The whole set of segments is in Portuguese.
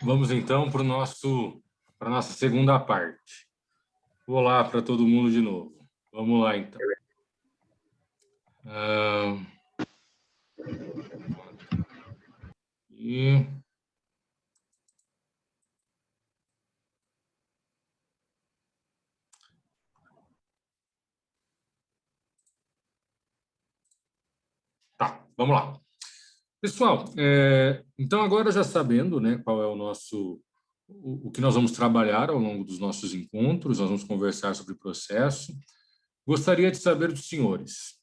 Vamos então para a nossa segunda parte. Olá para todo mundo de novo. Vamos lá, então. E... Tá, vamos lá. Pessoal, então agora já sabendo, né, qual é o que nós vamos trabalhar ao longo dos nossos encontros, nós vamos conversar sobre o processo. Gostaria de saber dos senhores.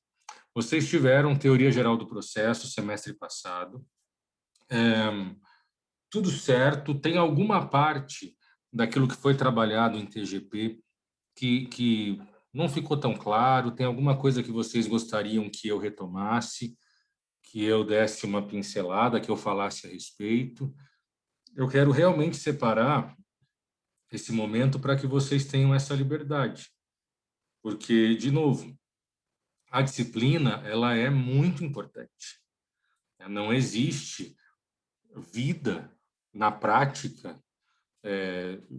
Vocês tiveram teoria geral do processo semestre passado. Tudo certo? Tem alguma parte daquilo que foi trabalhado em TGP que não ficou tão claro? Tem alguma coisa que vocês gostariam que eu retomasse, que eu desse uma pincelada, que eu falasse a respeito? Eu quero realmente separar esse momento para que vocês tenham essa liberdade. Porque, de novo, a disciplina ela é muito importante. Não existe vida na prática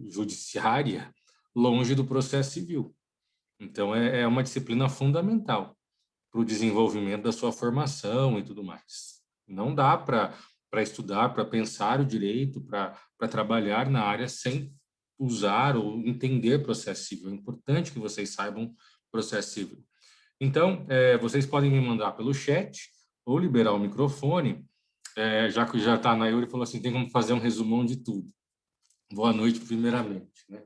judiciária longe do processo civil. Então, é uma disciplina fundamental para o desenvolvimento da sua formação e tudo mais. Não dá para estudar, para pensar o direito, para trabalhar na área sem usar ou entender processo civil. É importante que vocês saibam processo civil. Então, vocês podem me mandar pelo chat ou liberar o microfone, já que já está a Nayuri falou assim, tem como fazer um resumão de tudo. Boa noite, primeiramente, né?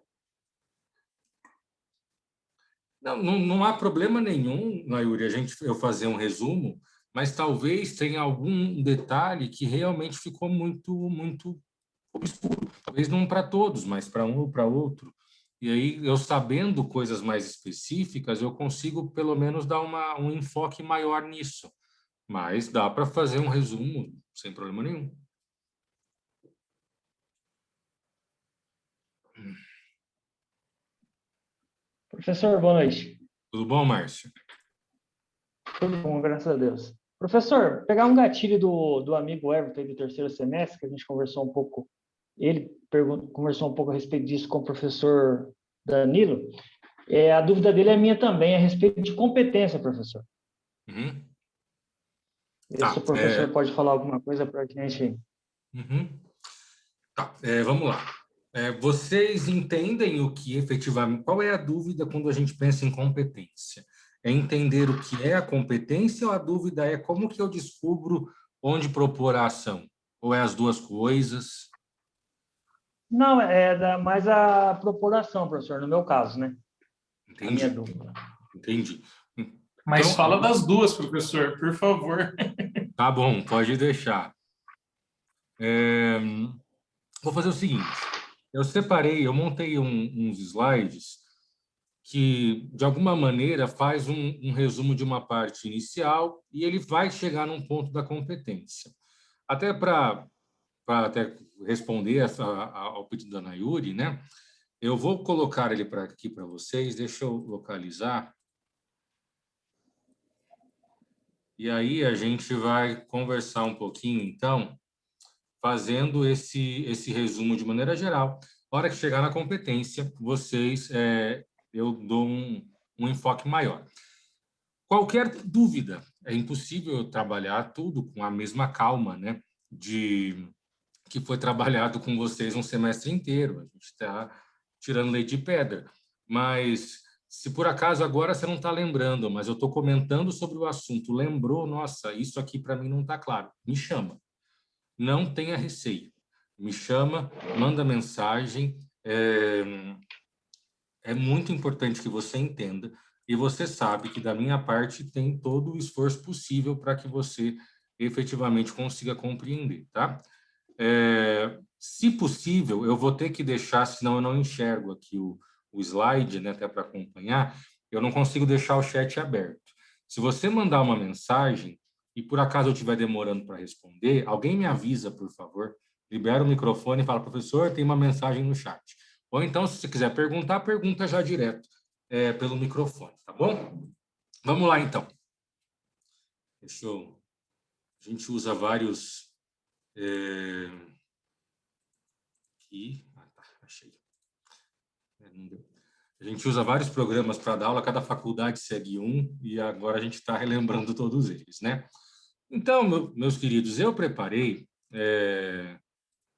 Não há problema nenhum, Nayuri, eu fazer um resumo, mas talvez tenha algum detalhe que realmente ficou muito obscuro. Talvez não para todos, mas para um ou para outro. E aí, eu sabendo coisas mais específicas, eu consigo pelo menos dar um enfoque maior nisso. Mas dá para fazer um resumo sem problema nenhum. Professor, boa noite. Tudo bom, Márcio? Tudo bom, graças a Deus. Professor, pegar um gatilho do amigo Everton do terceiro semestre, que a gente conversou um pouco, conversou um pouco a respeito disso com o professor Danilo. A dúvida dele é minha também, a respeito de competência, professor. Uhum. Tá, se o professor pode falar alguma coisa para a gente. Uhum. Tá, vamos lá. Vocês entendem o que efetivamente... Qual é a dúvida quando a gente pensa em competência? É entender o que é a competência ou a dúvida é como que eu descubro onde propor a ação? Ou é as duas coisas? Não, mais a propuração, professor, no meu caso, né? A minha Entendi, dúvida. entendi. Mas Então, fala das duas, professor, por favor. tá bom, pode deixar. Vou fazer o seguinte, eu montei uns slides que, de alguma maneira, faz um resumo de uma parte inicial e ele vai chegar num ponto da competência. Até para até responder ao pedido da Nayuri, né? Eu vou colocar ele aqui para vocês, deixa eu localizar. E aí a gente vai conversar um pouquinho, então, fazendo esse resumo de maneira geral. Na hora que chegar na competência, eu dou um enfoque maior. Qualquer dúvida, é impossível trabalhar tudo com a mesma calma, né, que foi trabalhado com vocês um semestre inteiro. A gente está tirando leite de pedra. Mas, se por acaso agora você não está lembrando, mas eu estou comentando sobre o assunto, lembrou, nossa, isso aqui para mim não está claro, me chama. Não tenha receio. Me chama, manda mensagem. É muito importante que você entenda e você sabe que da minha parte tem todo o esforço possível para que você efetivamente consiga compreender, tá? Se possível, eu vou ter que deixar, senão eu não enxergo aqui o slide, né, até para acompanhar, eu não consigo deixar o chat aberto. Se você mandar uma mensagem e por acaso eu estiver demorando para responder, alguém me avisa, por favor, libera o microfone e fala, professor, tem uma mensagem no chat. Ou então, se você quiser perguntar, pergunta já direto pelo microfone, tá bom? Vamos lá, então. A gente usa vários... aqui. Ah, tá, achei. Não deu. A gente usa vários programas para dar aula, cada faculdade segue um, e agora a gente está relembrando todos eles, né? Então, meus queridos, eu preparei,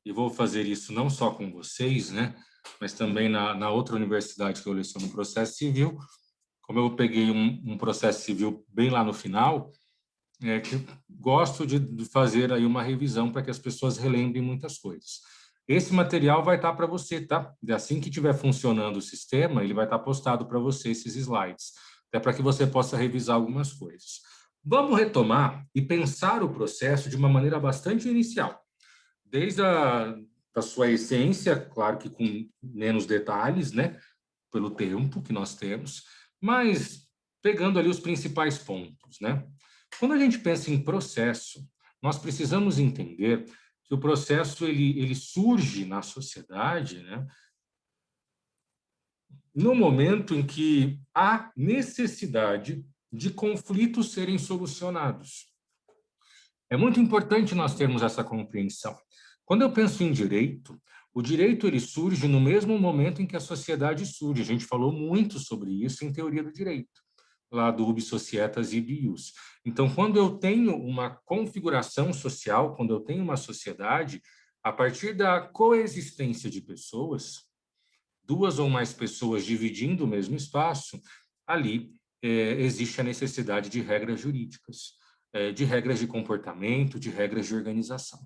e vou fazer isso não só com vocês, né? Mas também na outra universidade que eu leciono processo civil. Como eu peguei um processo civil bem lá no final, que eu gosto de fazer aí uma revisão para que as pessoas relembrem muitas coisas. Esse material vai estar para você, tá? Assim que estiver funcionando o sistema, ele vai estar postado para você, esses slides, até para que você possa revisar algumas coisas. Vamos retomar e pensar o processo de uma maneira bastante inicial, desde a sua essência, claro que com menos detalhes, né? Pelo tempo que nós temos, mas pegando ali os principais pontos, né? Quando a gente pensa em processo, nós precisamos entender que o processo ele surge na sociedade, né, no momento em que há necessidade de conflitos serem solucionados. É muito importante nós termos essa compreensão. Quando eu penso em direito, o direito ele surge no mesmo momento em que a sociedade surge. A gente falou muito sobre isso em teoria do direito, lá do Ubi Societas e Ius. Então, quando eu tenho uma configuração social, quando eu tenho uma sociedade, a partir da coexistência de pessoas, duas ou mais pessoas dividindo o mesmo espaço, ali existe a necessidade de regras jurídicas, de regras de comportamento, de regras de organização.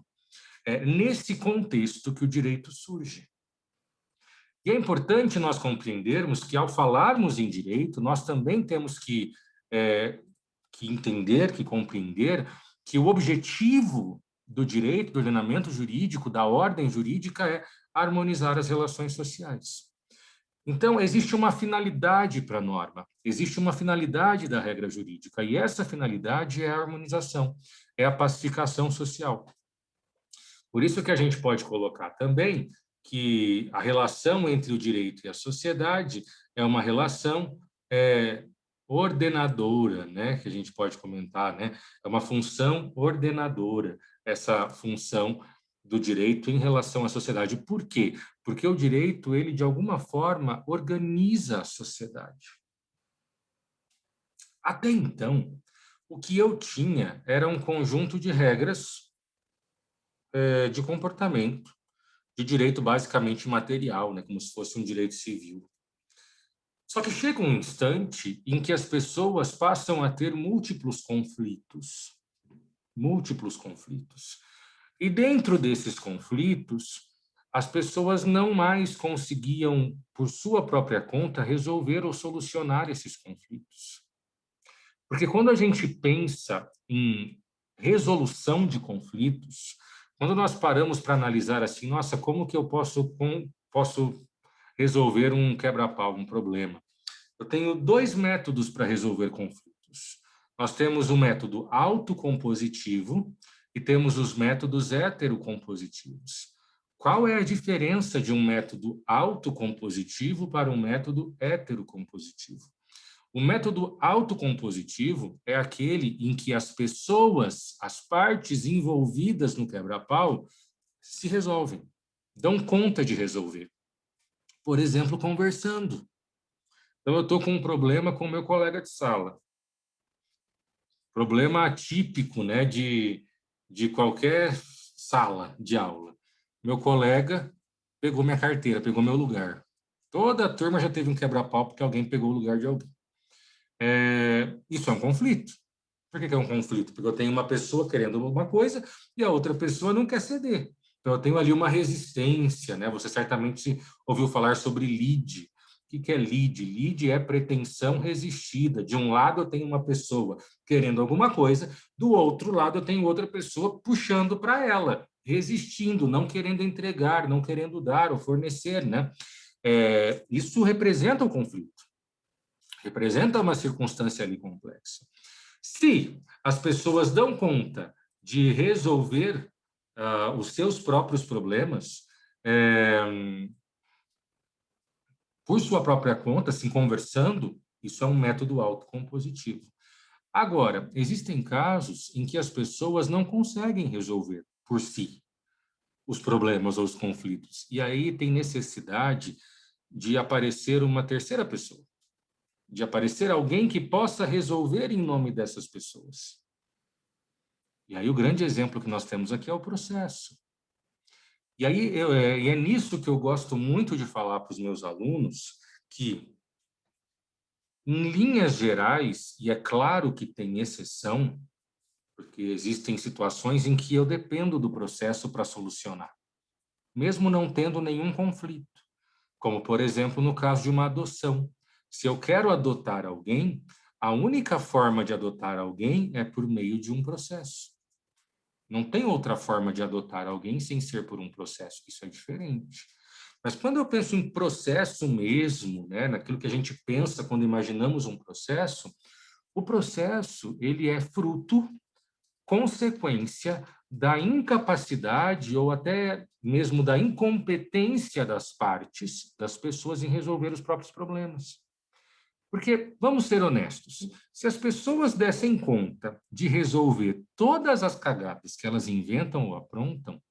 É nesse contexto que o direito surge. E é importante nós compreendermos que, ao falarmos em direito, nós também temos que entender, que compreender que o objetivo do direito, do ordenamento jurídico, da ordem jurídica é harmonizar as relações sociais. Então, existe uma finalidade para a norma, existe uma finalidade da regra jurídica, e essa finalidade é a harmonização, é a pacificação social. Por isso que a gente pode colocar também que a relação entre o direito e a sociedade é uma relação ordenadora, né? Que a gente pode comentar, né? É uma função ordenadora, essa função do direito em relação à sociedade. Por quê? Porque o direito, ele, de alguma forma, organiza a sociedade. Até então, o que eu tinha era um conjunto de regras de comportamento, de direito basicamente material, né, como se fosse um direito civil. Só que chega um instante em que as pessoas passam a ter múltiplos conflitos. Múltiplos conflitos. E dentro desses conflitos, as pessoas não mais conseguiam, por sua própria conta, resolver ou solucionar esses conflitos. Porque quando a gente pensa em resolução de conflitos, quando nós paramos para analisar assim, nossa, como que eu posso resolver um quebra-pau, um problema? Eu tenho dois métodos para resolver conflitos. Nós temos o método autocompositivo e temos os métodos heterocompositivos. Qual é a diferença de um método autocompositivo para um método heterocompositivo? O método autocompositivo é aquele em que as pessoas, as partes envolvidas no quebra-pau, se resolvem, dão conta de resolver. Por exemplo, conversando. Então, eu estou com um problema com o meu colega de sala. Problema atípico, né, de qualquer sala de aula. Meu colega pegou minha carteira, pegou meu lugar. Toda a turma já teve um quebra-pau porque alguém pegou o lugar de alguém. Isso é um conflito. Por que é um conflito? Porque eu tenho uma pessoa querendo alguma coisa e a outra pessoa não quer ceder. Então, eu tenho ali uma resistência, né? Você certamente ouviu falar sobre lead. O que é lead? Lead é pretensão resistida. De um lado, eu tenho uma pessoa querendo alguma coisa, do outro lado, eu tenho outra pessoa puxando para ela, resistindo, não querendo entregar, não querendo dar ou fornecer, né? Isso representa um conflito. Representa uma circunstância ali complexa. Se as pessoas dão conta de resolver os seus próprios problemas por sua própria conta, assim, conversando, isso é um método autocompositivo. Agora, existem casos em que as pessoas não conseguem resolver por si. os problemas ou os conflitos. E aí tem necessidade de aparecer uma terceira pessoa, de aparecer alguém que possa resolver em nome dessas pessoas. E aí o grande exemplo que nós temos aqui é o processo. E aí e é nisso que eu gosto muito de falar para os meus alunos, que, em linhas gerais, e é claro que tem exceção, porque existem situações em que eu dependo do processo para solucionar, mesmo não tendo nenhum conflito, como, por exemplo, no caso de uma adoção. Se eu quero adotar alguém, a única forma de adotar alguém é por meio de um processo. Não tem outra forma de adotar alguém sem ser por um processo. Isso é diferente. Mas quando eu penso em processo mesmo, né, naquilo que a gente pensa quando imaginamos um processo, o processo ele é fruto, consequência da incapacidade ou até mesmo da incompetência das partes, das pessoas em resolver os próprios problemas. Porque, vamos ser honestos, se as pessoas dessem conta de resolver todas as cagadas que elas inventam ou aprontam,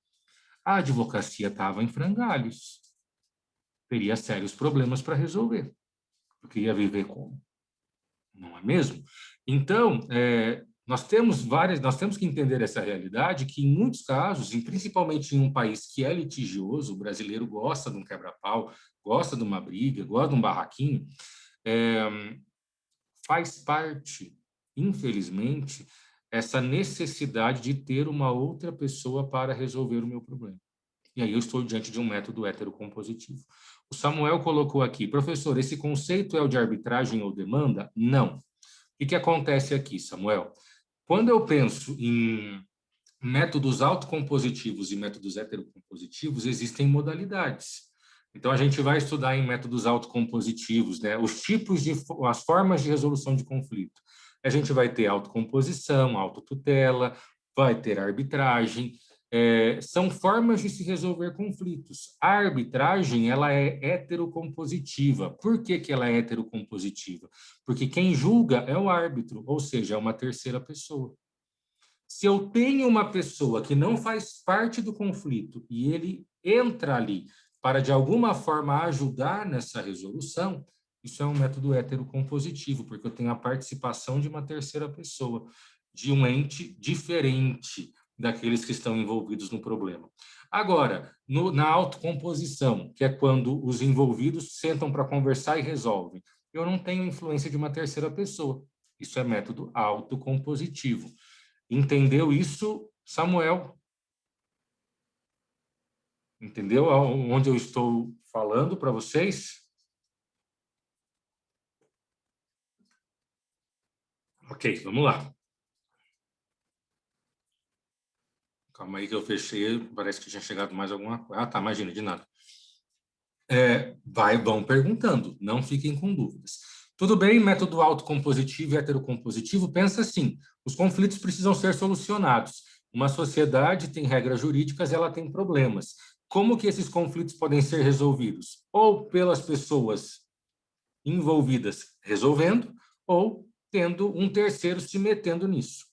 a advocacia estava em frangalhos. Teria sérios problemas para resolver. Porque ia viver como? Não é mesmo? Então, nós temos que entender essa realidade que, em muitos casos, e principalmente em um país que é litigioso, o brasileiro gosta de um quebra-pau, gosta de uma briga, gosta de um barraquinho, faz parte, infelizmente, essa necessidade de ter uma outra pessoa para resolver o meu problema. E aí eu estou diante de um método heterocompositivo. O Samuel colocou aqui, professor, esse conceito é o de arbitragem ou demanda? Não. O que acontece aqui, Samuel? Quando eu penso em métodos autocompositivos e métodos heterocompositivos, existem modalidades. Então, a gente vai estudar em métodos autocompositivos, né? As formas de resolução de conflito. A gente vai ter autocomposição, autotutela, vai ter arbitragem. São formas de se resolver conflitos. A arbitragem, ela é heterocompositiva. Por que que ela é heterocompositiva? Porque quem julga é o árbitro, ou seja, é uma terceira pessoa. Se eu tenho uma pessoa que não faz parte do conflito e ele entra ali para, de alguma forma, ajudar nessa resolução, isso é um método heterocompositivo, porque eu tenho a participação de uma terceira pessoa, de um ente diferente daqueles que estão envolvidos no problema. Agora, na autocomposição, que é quando os envolvidos sentam para conversar e resolvem, eu não tenho influência de uma terceira pessoa. Isso é método autocompositivo. Entendeu isso, Samuel? Entendeu onde eu estou falando para vocês? Ok, vamos lá. Calma aí que eu fechei, parece que tinha chegado mais alguma coisa. Ah, tá, imagina, de nada. Vão perguntando, não fiquem com dúvidas. Tudo bem, método autocompositivo e heterocompositivo, pensa assim, os conflitos precisam ser solucionados. Uma sociedade tem regras jurídicas, ela tem problemas. Como que esses conflitos podem ser resolvidos? Ou pelas pessoas envolvidas resolvendo, ou tendo um terceiro se metendo nisso.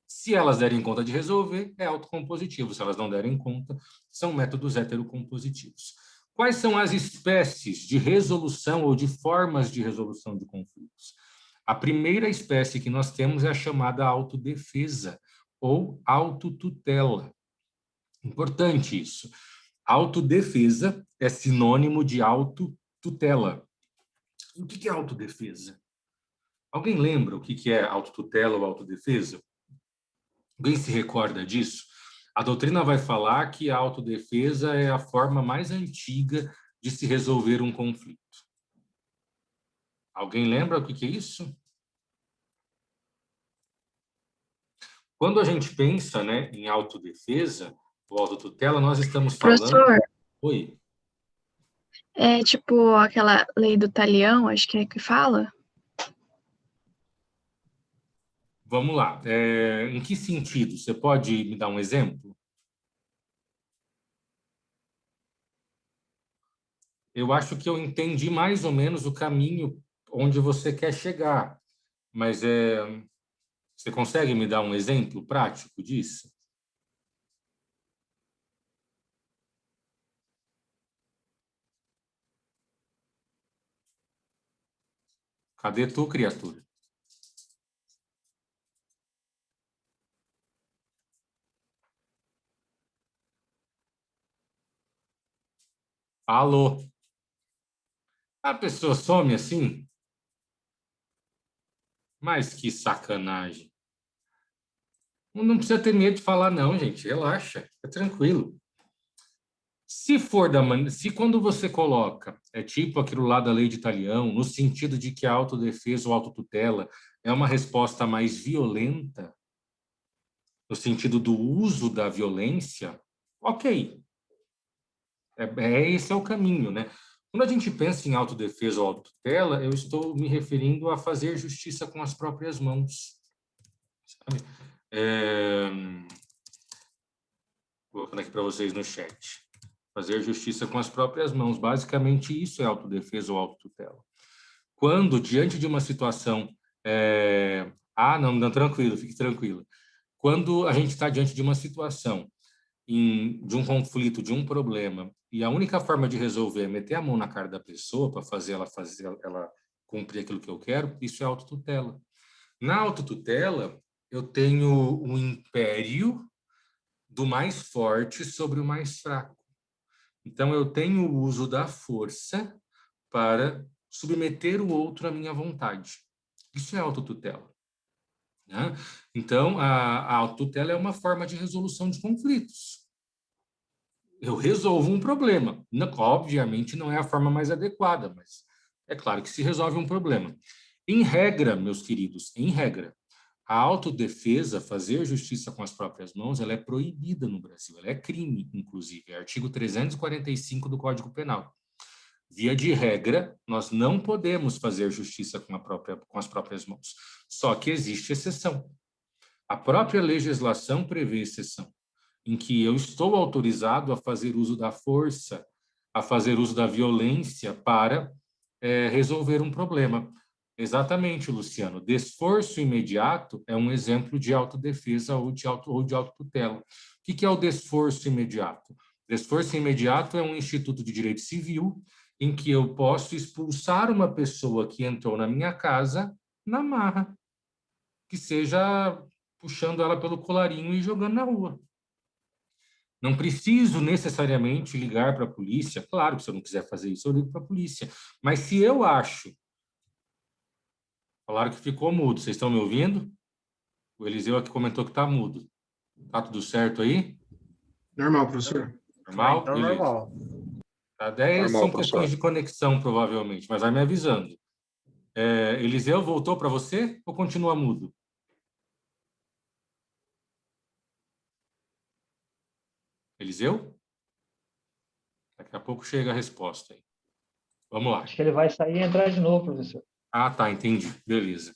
Se elas derem conta de resolver, é autocompositivo. Se elas não derem conta, são métodos heterocompositivos. Quais são as espécies de resolução ou de formas de resolução de conflitos? A primeira espécie que nós temos é a chamada autodefesa ou autotutela. Importante isso. Autodefesa é sinônimo de autotutela. O que é autodefesa? Alguém lembra o que é autotutela ou autodefesa? Alguém se recorda disso? A doutrina vai falar que a autodefesa é a forma mais antiga de se resolver um conflito. Alguém lembra o que é isso? Quando a gente pensa, né, em autodefesa ou autotutela, nós estamos falando... Professor, Oi. é tipo aquela lei do talião, acho que é que fala? Vamos lá. Em que sentido? Você pode me dar um exemplo? Eu acho que eu entendi mais ou menos o caminho onde você quer chegar, mas você consegue me dar um exemplo prático disso? Cadê tu, criatura? Alô? A pessoa some assim? Mas que sacanagem. Não precisa ter medo de falar, não, gente. Relaxa, fica tranquilo. Se for se quando você coloca, é tipo aquilo lá da lei de Talião, no sentido de que a autodefesa ou autotutela é uma resposta mais violenta, no sentido do uso da violência, ok. Esse é o caminho, né? Quando a gente pensa em autodefesa ou autotutela, eu estou me referindo a fazer justiça com as próprias mãos. Sabe? Vou colocando aqui para vocês no chat. Fazer justiça com as próprias mãos. Basicamente, isso é autodefesa ou autotutela. Quando, diante de uma situação... não, tranquilo, fique tranquilo. Quando a gente está diante de uma situação, de um conflito, de um problema, e a única forma de resolver é meter a mão na cara da pessoa para fazer ela cumprir aquilo que eu quero, isso é autotutela. Na autotutela, eu tenho um império do mais forte sobre o mais fraco. Então, eu tenho o uso da força para submeter o outro à minha vontade. Isso é autotutela. Né? Então, a autotutela é uma forma de resolução de conflitos. Eu resolvo um problema. Obviamente, não é a forma mais adequada, mas é claro que se resolve um problema. Em regra, meus queridos, em regra, a autodefesa, fazer justiça com as próprias mãos, ela é proibida no Brasil. Ela é crime, inclusive. É artigo 345 do Código Penal. Via de regra, nós não podemos fazer justiça com as próprias mãos. Só que existe exceção. A própria legislação prevê exceção, em que eu estou autorizado a fazer uso da força, a fazer uso da violência para resolver um problema. Exatamente, Luciano. Desforço imediato é um exemplo de autodefesa ou de autotutela. O que é o desforço imediato? Desforço imediato é um instituto de direito civil em que eu posso expulsar uma pessoa que entrou na minha casa na marra, que seja puxando ela pelo colarinho e jogando na rua. Não preciso necessariamente ligar para a polícia. Claro que se eu não quiser fazer isso, eu ligo para a polícia. Mas se eu acho... Falaram que ficou mudo. Vocês estão me ouvindo? O Eliseu aqui comentou que está mudo. Tá tudo certo aí? Normal, professor. Normal? Então, Beleza. normal. Tá, daí Normal, são professor. questões de conexão, provavelmente, mas vai me avisando. Eliseu, voltou para você ou continua mudo? Eliseu? Daqui a pouco chega a resposta aí. Vamos lá. Acho que ele vai sair e entrar de novo, professor. Ah, tá, entendi. Beleza.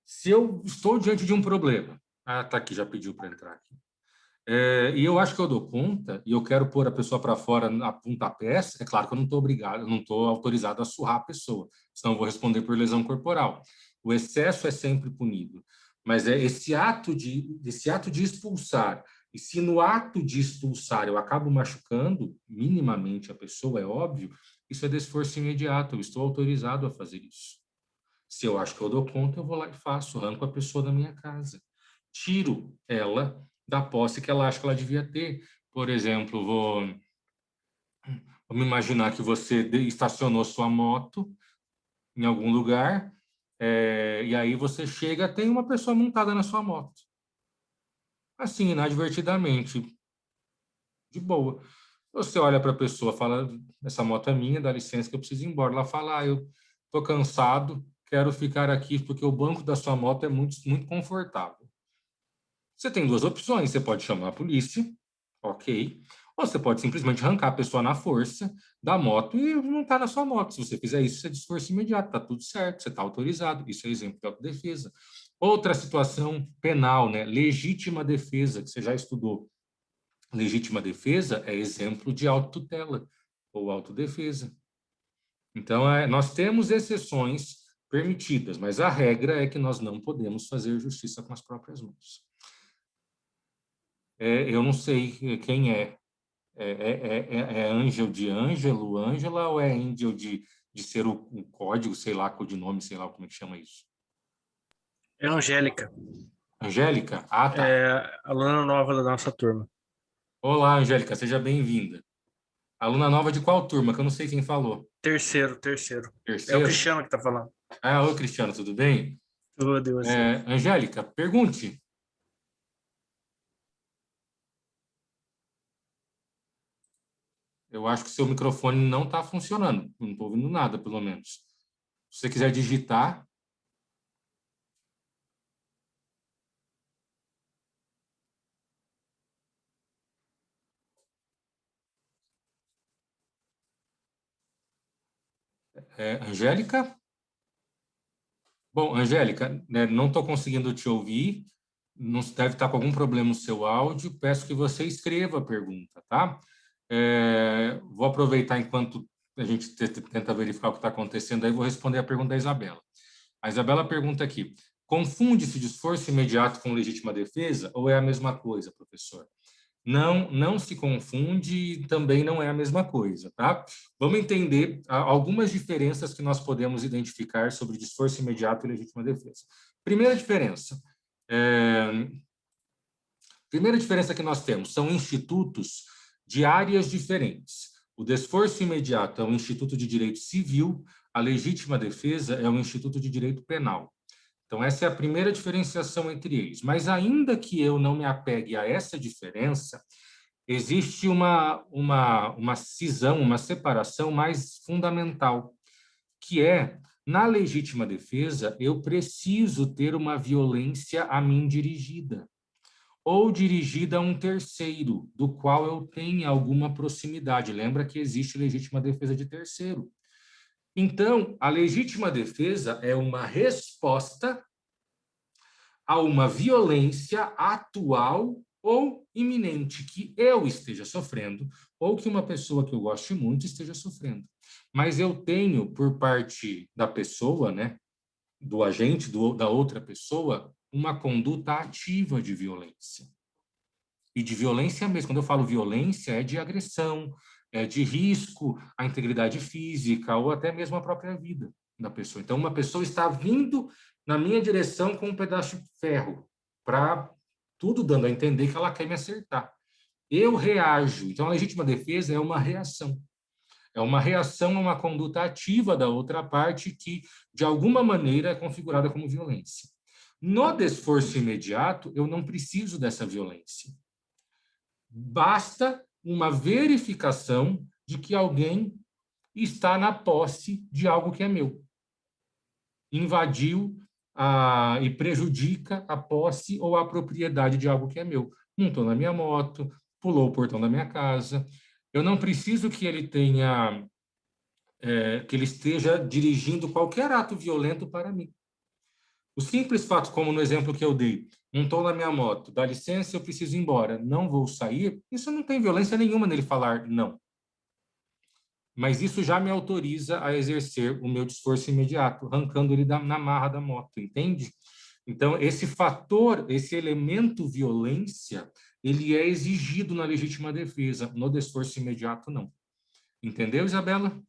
Se eu estou diante de um problema... Ah, tá aqui, já pediu para entrar aqui. E eu acho que eu dou conta, e eu quero pôr a pessoa para fora a pontapés, é claro que eu não estou obrigado, eu não estou autorizado a surrar a pessoa, senão eu vou responder por lesão corporal. O excesso é sempre punido, mas esse ato de expulsar, e se no ato de expulsar eu acabo machucando minimamente a pessoa, é óbvio, isso é desforço imediato, eu estou autorizado a fazer isso. Se eu acho que eu dou conta, eu vou lá e faço, arranco a pessoa da minha casa, tiro ela da posse que ela acha que ela devia ter. Por exemplo, vamos imaginar que você estacionou sua moto em algum lugar, e aí você chega, tem uma pessoa montada na sua moto. Assim, inadvertidamente, de boa. Você olha para a pessoa, fala, essa moto é minha, dá licença que eu preciso ir embora. Ela fala, eu estou cansado, quero ficar aqui porque o banco da sua moto é muito, muito confortável. Você tem duas opções, você pode chamar a polícia, ok, ou você pode simplesmente arrancar a pessoa na força da moto e não está na sua moto. Se você fizer isso, você é desforço imediato, está tudo certo, você está autorizado. Isso é exemplo de autodefesa. Outra situação penal, né? Legítima defesa, que você já estudou. Legítima defesa é exemplo de autotutela ou autodefesa. Então, nós temos exceções permitidas, mas a regra é que nós não podemos fazer justiça com as próprias mãos. Eu não sei quem é. É Ângel de Ângelo, Ângela, ou é Angel de de ser o código, sei lá, codinome, sei lá como é que chama isso. É Angélica. Angélica? Ah, tá. É aluna nova da nossa turma. Olá, Angélica, seja bem-vinda. Aluna nova de qual turma? Que eu não sei quem falou. Terceiro. É o Terceiro? Cristiano que tá falando. Ah, oi, Cristiano, tudo bem? Tudo e você. Angélica, pergunte. Eu acho que seu microfone não está funcionando. Não estou ouvindo nada, pelo menos. Se você quiser digitar. Angélica? Bom, Angélica, né, não estou conseguindo te ouvir. Não deve estar com algum problema no seu áudio. Peço que você escreva a pergunta, tá? Vou aproveitar enquanto a gente tenta verificar o que está acontecendo, aí vou responder a pergunta da Isabela. A Isabela pergunta aqui: confunde-se de esforço imediato com legítima defesa ou é a mesma coisa, professor? Não, não se confunde e também não é a mesma coisa, tá? Vamos entender algumas diferenças que nós podemos identificar sobre esforço imediato e legítima defesa. Primeira diferença. Primeira diferença que nós temos são institutos de áreas diferentes. O desforço imediato é um instituto de direito civil, a legítima defesa é um instituto de direito penal. Então, essa é a primeira diferenciação entre eles. Mas, ainda que eu não me apegue a essa diferença, existe uma cisão, uma separação mais fundamental, que é, na legítima defesa, eu preciso ter uma violência a mim dirigida, ou dirigida a um terceiro, do qual eu tenha alguma proximidade. Lembra que existe legítima defesa de terceiro. Então, a legítima defesa é uma resposta a uma violência atual ou iminente que eu esteja sofrendo, ou que uma pessoa que eu goste muito esteja sofrendo. Mas eu tenho, por parte da pessoa, né, do agente, da outra pessoa, uma conduta ativa de violência. E de violência mesmo. Quando eu falo violência, é de agressão, é de risco à integridade física ou até mesmo à própria vida da pessoa. Então, uma pessoa está vindo na minha direção com um pedaço de ferro, para tudo dando a entender que ela quer me acertar. Eu reajo. Então, a legítima defesa é uma reação. É uma reação a uma conduta ativa da outra parte que, de alguma maneira, é configurada como violência. No desforço imediato, eu não preciso dessa violência. Basta uma verificação de que alguém está na posse de algo que é meu. Invadiu e prejudica a posse ou a propriedade de algo que é meu. Montou na minha moto, pulou o portão da minha casa. Eu não preciso que ele tenha, que ele esteja dirigindo qualquer ato violento para mim. O simples fato, como no exemplo que eu dei, montou na minha moto, dá licença, eu preciso ir embora, não vou sair, isso não tem violência nenhuma nele falar não. Mas isso já me autoriza a exercer o meu desforço imediato, arrancando ele na marra da moto, entende? Então, esse fator, esse elemento violência, ele é exigido na legítima defesa, no desforço imediato, não. Entendeu, Isabela?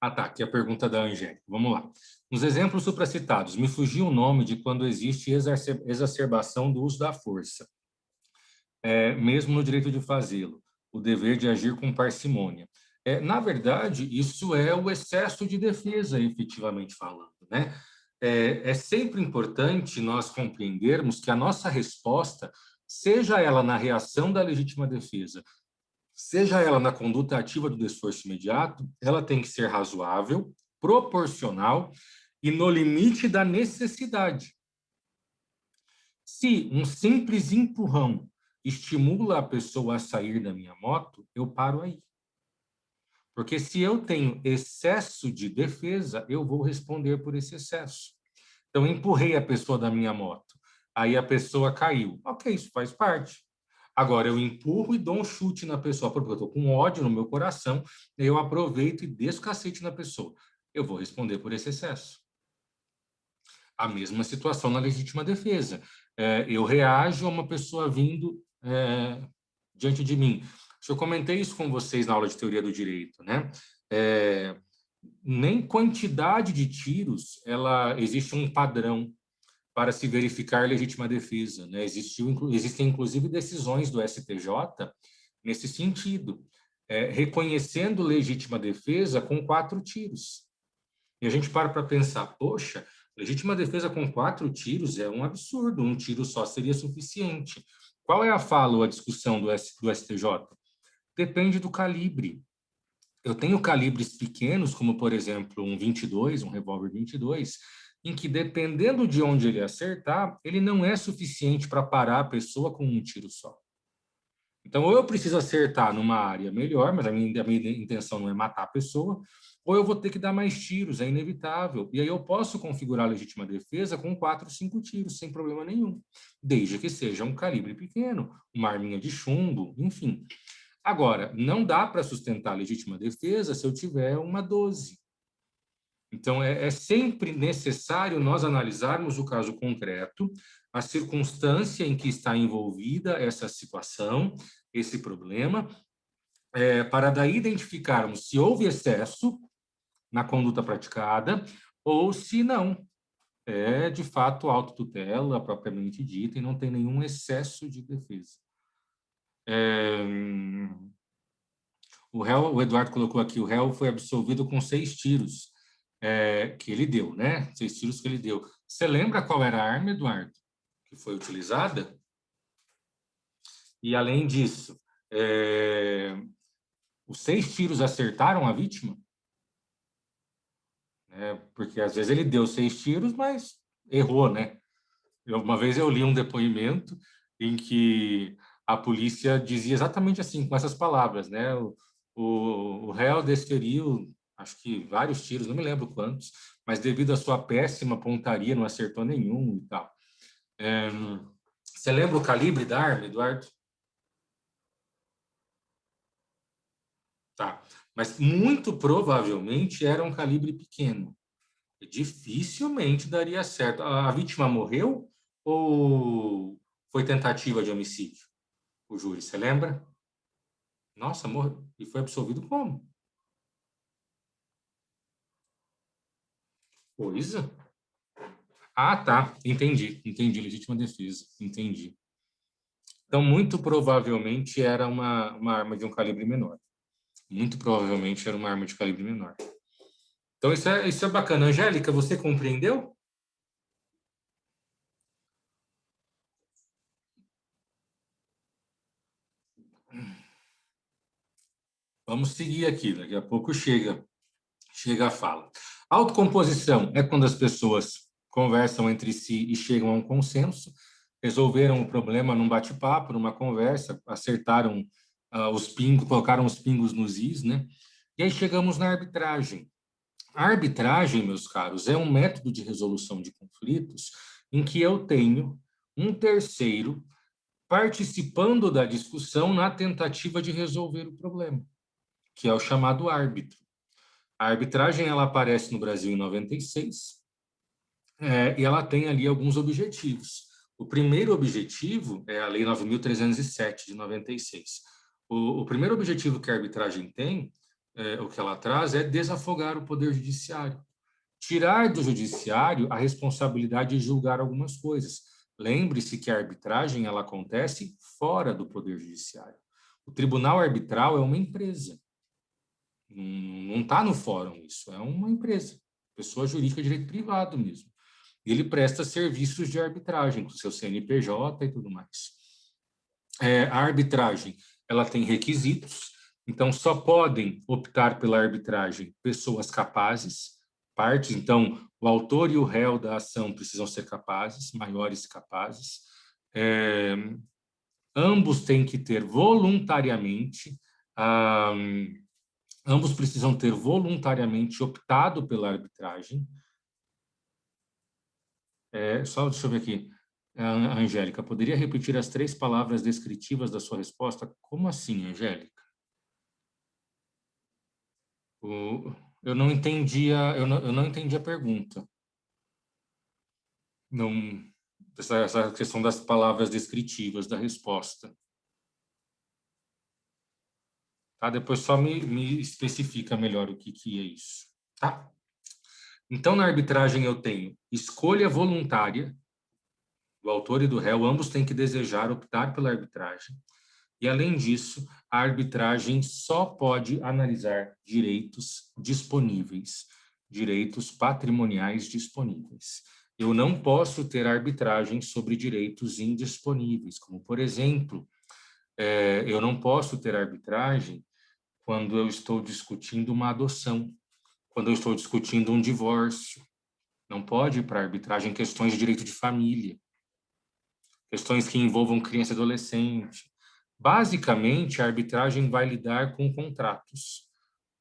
Ah, tá, aqui a pergunta da Angélica. Vamos lá. Nos exemplos supracitados, me fugiu o nome de quando existe exacerbação do uso da força, mesmo no direito de fazê-lo, o dever de agir com parcimônia. Na verdade, isso é o excesso de defesa, efetivamente falando, né? É sempre importante nós compreendermos que a nossa resposta, seja ela na reação da legítima defesa, seja ela na conduta ativa do desforço imediato, ela tem que ser razoável, proporcional e no limite da necessidade. Se um simples empurrão estimula a pessoa a sair da minha moto, eu paro aí. Porque se eu tenho excesso de defesa, eu vou responder por esse excesso. Então, empurrei a pessoa da minha moto, aí a pessoa caiu. Ok, isso faz parte. Agora, eu empurro e dou um chute na pessoa, porque eu estou com ódio no meu coração, eu aproveito e desço o cacete na pessoa. Eu vou responder por esse excesso. A mesma situação na legítima defesa. Eu reajo a uma pessoa vindo diante de mim. Eu comentei isso com vocês na aula de teoria do direito, né? Nem quantidade de tiros, existe um padrão para se verificar legítima defesa, né? Existem, inclusive, decisões do STJ nesse sentido, reconhecendo legítima defesa com 4 tiros. E a gente para pensar, poxa, legítima defesa com 4 tiros é um absurdo, um tiro só seria suficiente. Qual é a fala ou a discussão do STJ? Depende do calibre. Eu tenho calibres pequenos, como, por exemplo, um 22, um revólver 22, em que, dependendo de onde ele acertar, ele não é suficiente para parar a pessoa com um tiro só. Então, ou eu preciso acertar numa área melhor, mas a minha intenção não é matar a pessoa, ou eu vou ter que dar mais tiros, é inevitável. E aí eu posso configurar a legítima defesa com 4, 5 tiros, sem problema nenhum, desde que seja um calibre pequeno, uma arminha de chumbo, enfim. Agora, não dá para sustentar a legítima defesa se eu tiver uma 12. Então, é sempre necessário nós analisarmos o caso concreto, a circunstância em que está envolvida essa situação, esse problema, para daí identificarmos se houve excesso na conduta praticada ou se não. É, de fato, autotutela propriamente dita e não tem nenhum excesso de defesa. O Eduardo colocou aqui, o réu foi absolvido com 6 tiros que ele deu, né? 6 tiros que ele deu. Você lembra qual era a arma, Eduardo, que foi utilizada? E, além disso, os 6 tiros acertaram a vítima? Porque, às vezes, ele deu 6 tiros, mas errou, né? Uma vez eu li um depoimento em que a polícia dizia exatamente assim, com essas palavras, né? O réu desferiu, acho que vários tiros, não me lembro quantos, mas devido à sua péssima pontaria, não acertou nenhum e tal. Você lembra o calibre da arma, Eduardo? Tá. Mas muito provavelmente era um calibre pequeno. Dificilmente daria certo. A vítima morreu ou foi tentativa de homicídio? O júri, você lembra? Nossa, morreu. E foi absolvido como? Coisa? Ah, tá. Entendi. Entendi. Legítima defesa. Entendi. Então, muito provavelmente era uma arma de um calibre menor. Muito provavelmente era uma arma de calibre menor. Então, isso é bacana. Angélica, você compreendeu? Vamos seguir aqui. Daqui a pouco chega a fala. Autocomposição é quando as pessoas conversam entre si e chegam a um consenso, resolveram o problema num bate-papo, numa conversa, acertaram os pingos, colocaram os pingos nos is, né? E aí chegamos na arbitragem. A arbitragem, meus caros, é um método de resolução de conflitos em que eu tenho um terceiro participando da discussão na tentativa de resolver o problema, que é o chamado árbitro. A arbitragem ela aparece no Brasil em 96 e ela tem ali alguns objetivos. O primeiro objetivo é a Lei 9.307, de 96. O primeiro objetivo que a arbitragem tem, o que ela traz, é desafogar o Poder Judiciário. Tirar do Judiciário a responsabilidade de julgar algumas coisas. Lembre-se que a arbitragem ela acontece fora do Poder Judiciário. O Tribunal Arbitral é uma empresa. Não está no fórum isso, é uma empresa, pessoa jurídica de direito privado mesmo. E ele presta serviços de arbitragem, com seu CNPJ e tudo mais. A arbitragem, ela tem requisitos, então só podem optar pela arbitragem pessoas capazes, partes, então o autor e o réu da ação precisam ser capazes, maiores capazes. Ambos têm que ter voluntariamente ambos precisam ter voluntariamente optado pela arbitragem. Só deixa eu ver aqui. A Angélica, poderia repetir as 3 palavras descritivas da sua resposta? Como assim, Angélica? Eu não entendi a pergunta. não essa questão das palavras descritivas da resposta. Tá? Depois só me especifica melhor o que é isso. Tá? Então, na arbitragem eu tenho escolha voluntária do autor e do réu, ambos têm que desejar optar pela arbitragem. E, além disso, a arbitragem só pode analisar direitos disponíveis, direitos patrimoniais disponíveis. Eu não posso ter arbitragem sobre direitos indisponíveis, como, por exemplo, eu não posso ter arbitragem quando eu estou discutindo uma adoção, quando eu estou discutindo um divórcio. Não pode ir para arbitragem questões de direito de família, questões que envolvam criança e adolescente. Basicamente, a arbitragem vai lidar com contratos,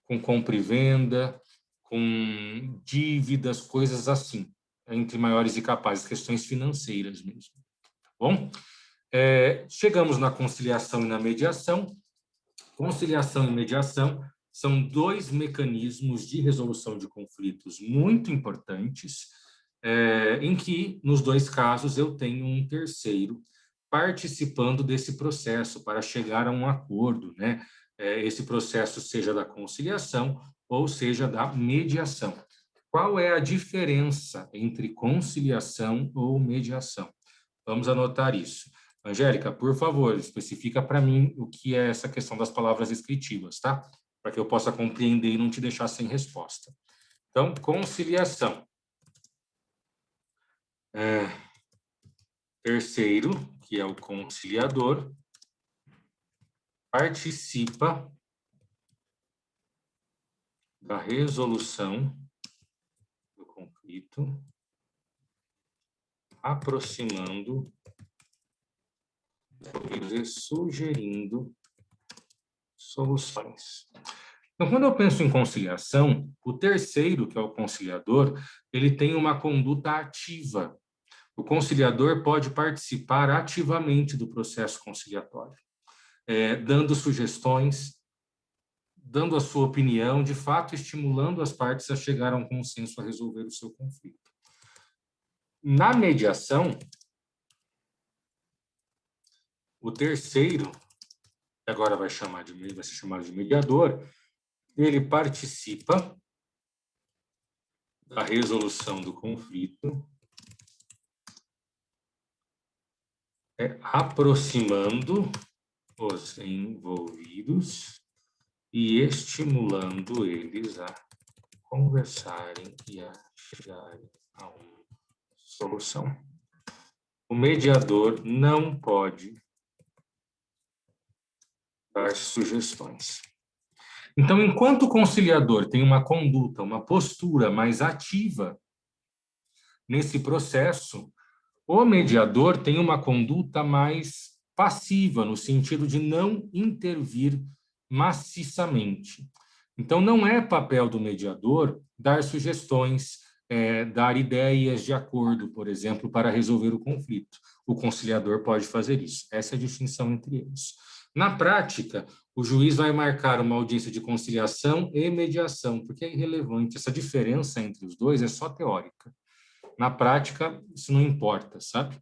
com compra e venda, com dívidas, coisas assim, entre maiores e capazes, questões financeiras mesmo. Tá bom? Chegamos na conciliação e na mediação. Conciliação e mediação são dois mecanismos de resolução de conflitos muito importantes, em que, nos dois casos, eu tenho um terceiro participando desse processo para chegar a um acordo, né? Esse processo seja da conciliação ou seja da mediação. Qual é a diferença entre conciliação ou mediação? Vamos anotar isso. Angélica, por favor, especifica para mim o que é essa questão das palavras descritivas, tá? Para que eu possa compreender e não te deixar sem resposta. Então, conciliação. Terceiro, que é o conciliador, participa da resolução do conflito, aproximando e sugerindo soluções. Então, quando eu penso em conciliação, o terceiro, que é o conciliador, ele tem uma conduta ativa. O conciliador pode participar ativamente do processo conciliatório, dando sugestões, dando a sua opinião, de fato estimulando as partes a chegar a um consenso, a resolver o seu conflito. Na mediação, o terceiro, que agora vai ser chamado de mediador, ele participa da resolução do conflito, aproximando os envolvidos e estimulando eles a conversarem e a chegarem a uma solução. O mediador não pode dar sugestões. Então, enquanto o conciliador tem uma conduta, uma postura mais ativa nesse processo, o mediador tem uma conduta mais passiva, no sentido de não intervir maciçamente. Então, não é papel do mediador dar sugestões, dar ideias de acordo, por exemplo, para resolver o conflito. O conciliador pode fazer isso. Essa é a distinção entre eles. Na prática, o juiz vai marcar uma audiência de conciliação e mediação, porque é irrelevante. Essa diferença entre os dois é só teórica. Na prática, isso não importa, sabe?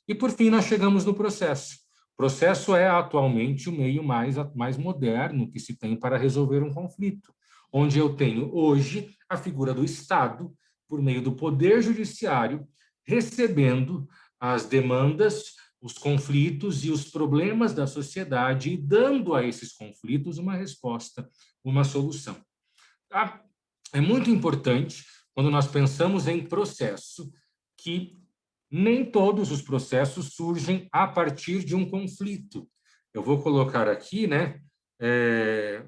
E, por fim, nós chegamos no processo. O processo é, atualmente, o meio mais moderno que se tem para resolver um conflito, onde eu tenho, hoje, a figura do Estado, por meio do Poder Judiciário, recebendo as demandas, os conflitos e os problemas da sociedade e dando a esses conflitos uma resposta, uma solução. Tá? É muito importante, quando nós pensamos em processo, que nem todos os processos surgem a partir de um conflito. Eu vou colocar aqui, né?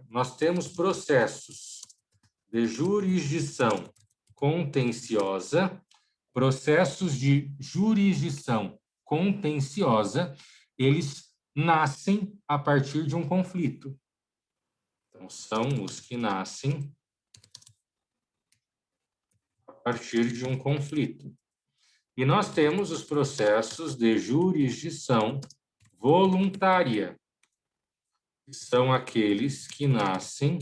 Nós temos processos de jurisdição contenciosa, processos de jurisdição contenciosa, eles nascem a partir de um conflito. Então, são os que nascem a partir de um conflito. E nós temos os processos de jurisdição voluntária, que são aqueles que nascem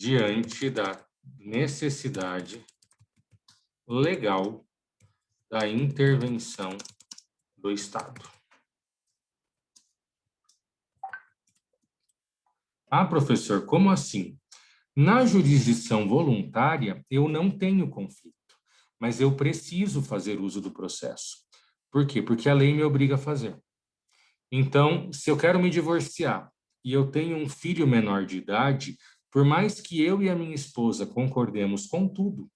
diante da necessidade legal da intervenção do Estado. Ah, professor, como assim? Na jurisdição voluntária, eu não tenho conflito, mas eu preciso fazer uso do processo. Por quê? Porque a lei me obriga a fazer. Então, se eu quero me divorciar e eu tenho um filho menor de idade, por mais que eu e a minha esposa concordemos com tudo,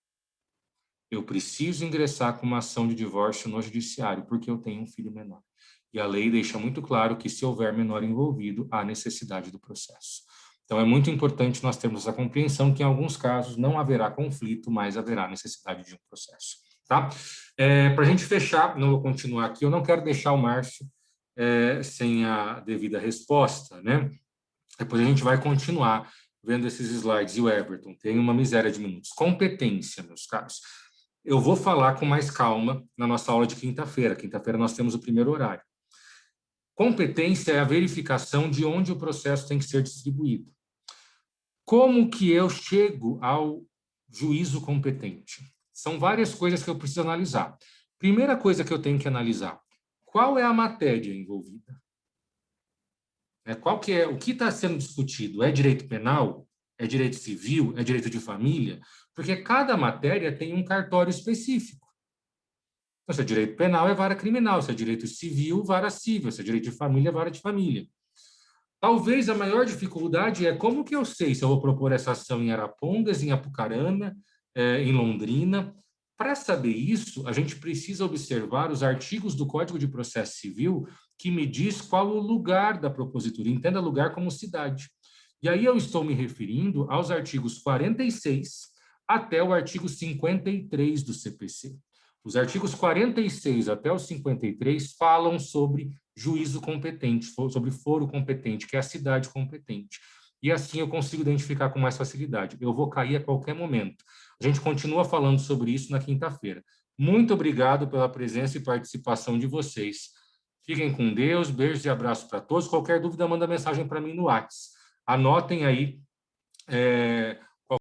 eu preciso ingressar com uma ação de divórcio no judiciário, porque eu tenho um filho menor. E a lei deixa muito claro que, se houver menor envolvido, há necessidade do processo. Então, é muito importante nós termos essa compreensão que, em alguns casos, não haverá conflito, mas haverá necessidade de um processo. Tá? Para a gente fechar, não vou continuar aqui, eu não quero deixar o Márcio sem a devida resposta, né? Depois a gente vai continuar vendo esses slides. E o Everton tem uma miséria de minutos. Competência, meus caros. Eu vou falar com mais calma na nossa aula de quinta-feira. Quinta-feira nós temos o primeiro horário. Competência é a verificação de onde o processo tem que ser distribuído. Como que eu chego ao juízo competente? São várias coisas que eu preciso analisar. Primeira coisa que eu tenho que analisar: qual é a matéria envolvida? Qual que é, o que está sendo discutido? É direito penal? É direito civil? É direito de família? Porque cada matéria tem um cartório específico. Então, se é direito penal, é vara criminal. Se é direito civil, vara civil. Se é direito de família, vara de família. Talvez a maior dificuldade é como que eu sei se eu vou propor essa ação em Arapongas, em Apucarana, em Londrina. Para saber isso, a gente precisa observar os artigos do Código de Processo Civil que me diz qual o lugar da propositura. Entenda lugar como cidade. E aí eu estou me referindo aos artigos 46 até o artigo 53 do CPC. Os artigos 46 até o 53 falam sobre juízo competente, sobre foro competente, que é a cidade competente. E assim eu consigo identificar com mais facilidade. Eu vou cair a qualquer momento. A gente continua falando sobre isso na quinta-feira. Muito obrigado pela presença e participação de vocês. Fiquem com Deus, beijos e abraços para todos. Qualquer dúvida, manda mensagem para mim no WhatsApp. Anotem aí